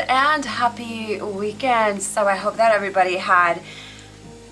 and happy weekend. So I hope that everybody had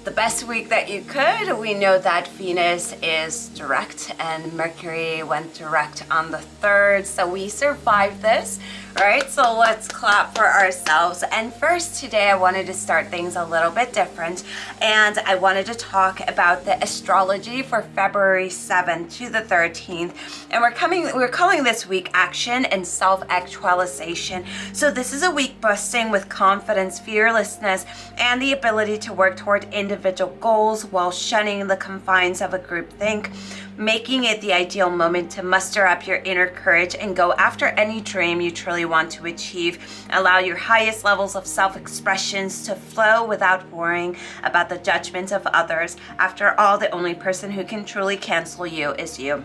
the best week that you could. We know that Venus is direct and Mercury went direct on the 3rd, so we survived this, right? So let's clap for ourselves. And first today I wanted to start things a little bit different, and I wanted to talk about the astrology for February 7th to the 13th. And we're calling this week Action and Self-Actualization. So this is a week busting with confidence, fearlessness, and the ability to work toward individual goals while shunning the confines of a group think, making it the ideal moment to muster up your inner courage and go after any dream you truly want to achieve. Allow your highest levels of self-expressions to flow without worrying about the judgment of others. After all, the only person who can truly cancel you is you.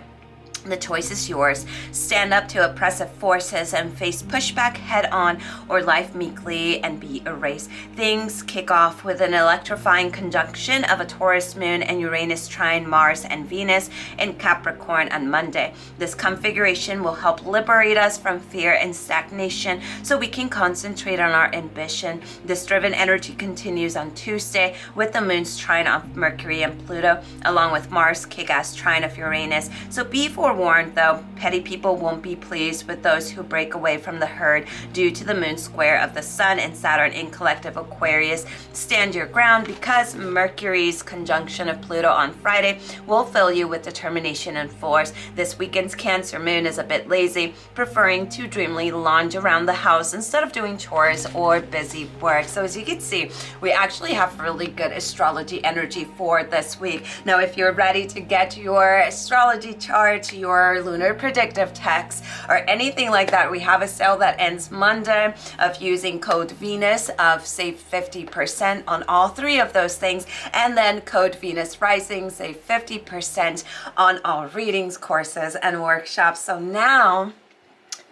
The choice is yours. Stand up to oppressive forces and face pushback head on, or life meekly and be erased. Things kick off with an electrifying conjunction of a Taurus moon and Uranus trine Mars and Venus in Capricorn on Monday. This configuration will help liberate us from fear and stagnation so we can concentrate on our ambition. This driven energy continues on Tuesday with the moon's trine of Mercury and Pluto, along with Mars' kick-ass trine of Uranus. So be forewarned though, petty people won't be pleased with those who break away from the herd due to the moon square of the Sun and Saturn in collective Aquarius. Stand your ground, because Mercury's conjunction of Pluto on Friday will fill you with determination and force. This weekend's Cancer moon is a bit lazy, preferring to dreamily lounge around the house instead of doing chores or busy work. So as you can see, we actually have really good astrology energy for this week. Now, if you're ready to get your astrology chart, your lunar predictive text, or anything like that, we have a sale that ends Monday of using code Venus of save 50% on all three of those things, and then code Venus Rising save 50% on all readings, courses, and workshops. So now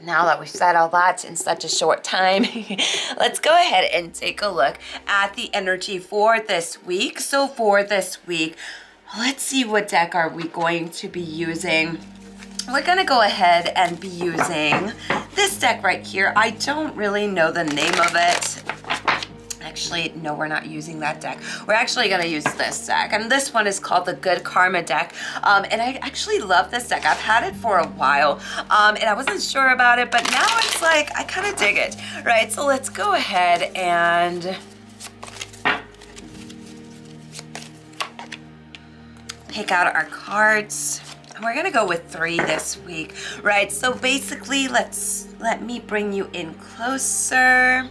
that we've said all that in such a short time, let's go ahead and take a look at the energy for this week. So for this week, let's see, what deck are we going to be using? We're going to go ahead and be using this deck right here. I don't really know the name of it. Actually, no, we're not using that deck. We're actually going to use this deck. And this one is called the Good Karma deck. And I actually love this deck. I've had it for a while. And I wasn't sure about it, but now it's like, I kind of dig it, right? So let's go ahead and pick out our cards. We're gonna go with 3 this week, right? So basically, let me bring you in closer.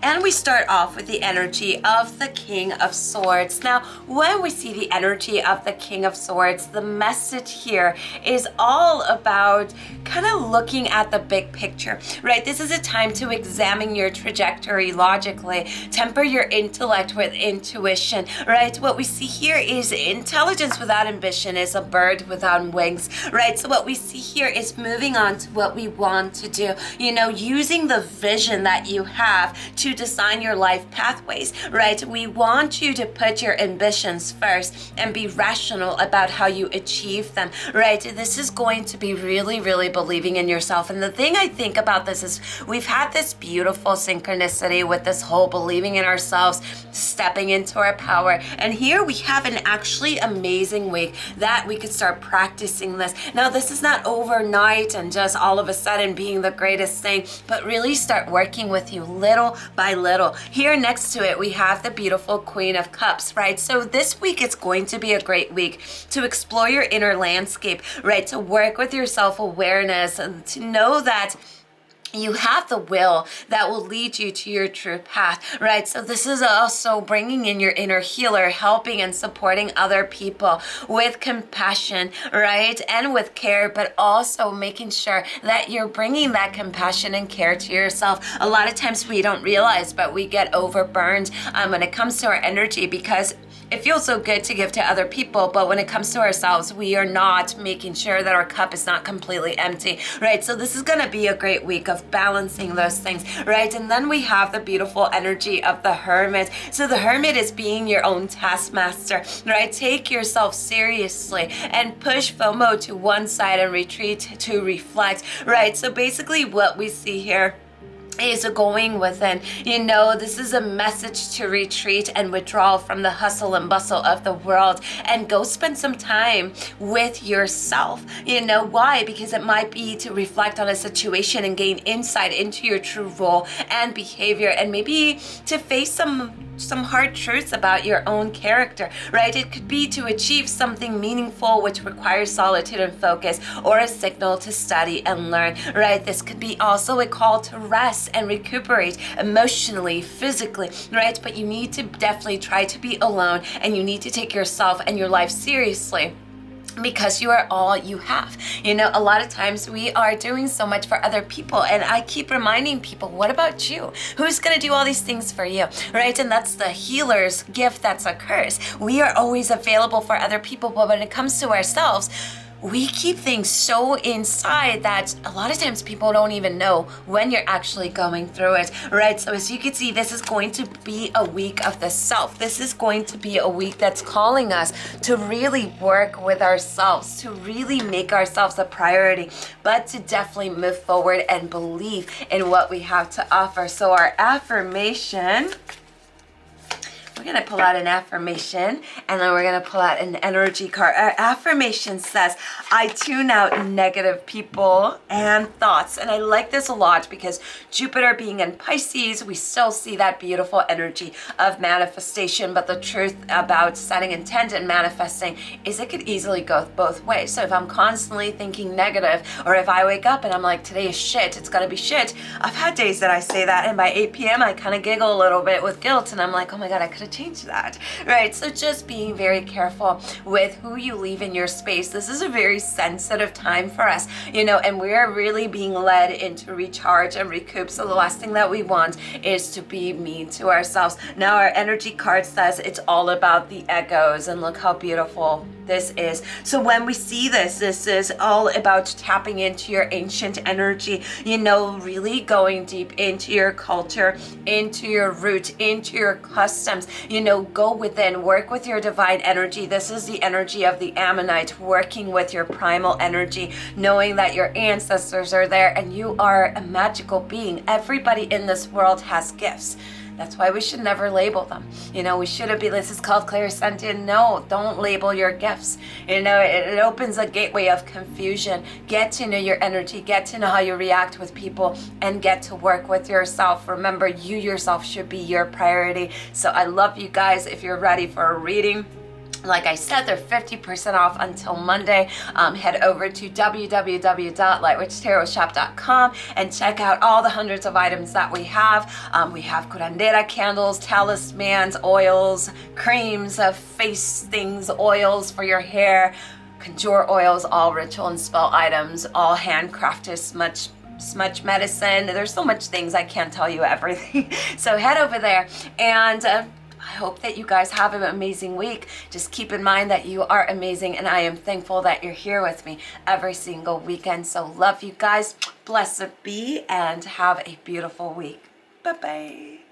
And we start off with the energy of the King of Swords. Now, when we see the energy of the King of Swords, the message here is all about kind of looking at the big picture, right? This is a time to examine your trajectory logically, temper your intellect with intuition, right? What we see here is intelligence without ambition is a bird without wings, right? So what we see here is moving on to what we want to do, using the vision that you have to design your life pathways, right? We want you to put your ambitions first and be rational about how you achieve them, right? This is going to be really, really believing in yourself. And the thing I think about this is we've had this beautiful synchronicity with this whole believing in ourselves, stepping into our power. And here we have an actually amazing week that we could start practicing this. Now, this is not overnight and just all of a sudden being the greatest thing, but really start working with you little by little. Here next to it, we have the beautiful Queen of Cups, right? So this week, it's going to be a great week to explore your inner landscape, right? To work with your self-awareness and to know that you have the will that will lead you to your true path, right? So this is also bringing in your inner healer, helping and supporting other people with compassion, right? And with care, but also making sure that you're bringing that compassion and care to yourself. A lot of times we don't realize, but we get overburned when it comes to our energy, because it feels so good to give to other people, but when it comes to ourselves, we are not making sure that our cup is not completely empty, right? So this is going to be a great week of of balancing those things, right? And then we have the beautiful energy of the Hermit. So the Hermit is being your own taskmaster, right? Take yourself seriously and push FOMO to one side and retreat to reflect, right? So basically what we see here is going within. This is a message to retreat and withdraw from the hustle and bustle of the world and go spend some time with yourself. Why? Because it might be to reflect on a situation and gain insight into your true role and behavior, and maybe to face some hard truths about your own character, right? It could be to achieve something meaningful which requires solitude and focus, or a signal to study and learn, right? This could be also a call to rest and recuperate emotionally, physically, right? But you need to definitely try to be alone, and you need to take yourself and your life seriously, because you are all you have. A lot of times we are doing so much for other people, and I keep reminding people, what about you? Who's gonna do all these things for you, right? And that's the healer's gift, that's a curse. We are always available for other people, but when it comes to ourselves, we keep things so inside that a lot of times people don't even know when you're actually going through it, right? So as you can see, this is going to be a week of the self. This is going to be a week that's calling us to really work with ourselves, to really make ourselves a priority, but to definitely move forward and believe in what we have to offer. So our affirmation, we're going to pull out an affirmation, and then we're going to pull out an energy card. Our affirmation says, I tune out negative people and thoughts. And I like this a lot because Jupiter being in Pisces, we still see that beautiful energy of manifestation. But the truth about setting intent and manifesting is it could easily go both ways. So if I'm constantly thinking negative, or if I wake up and I'm like, today is shit, it's going to be shit. I've had days that I say that, and by 8 p.m. I kind of giggle a little bit with guilt, and I'm like, oh my God, I could have changed that, right? So just being very careful with who you leave in your space. This is a very sensitive time for us, and we're really being led into recharge and recoup. So the last thing that we want is to be mean to ourselves. Now our energy card says it's all about the egos, and look how beautiful this is. So when we see this is all about tapping into your ancient energy, really going deep into your culture, into your root, into your customs, go within, work with your divine energy. This is the energy of the Ammonite, working with your primal energy, knowing that your ancestors are there and you are a magical being. Everybody in this world has gifts. That's why we should never label them. We shouldn't be, this is called clairsentient. No, don't label your gifts. It opens a gateway of confusion. Get to know your energy, get to know how you react with people, and get to work with yourself. Remember, you yourself should be your priority. So I love you guys. If you're ready for a reading, like I said, they're 50% off until Monday. Head over to www.lightwitchtarotshop.com and check out all the hundreds of items that we have. We have curandera candles, talismans, oils, creams, face things, oils for your hair, conjure oils, all ritual and spell items, all handcrafted, smudge medicine. There's so much things, I can't tell you everything. So head over there, and I hope that you guys have an amazing week. Just keep in mind that you are amazing, and I am thankful that you're here with me every single weekend. So love you guys. Blessed be, and have a beautiful week. Bye-bye.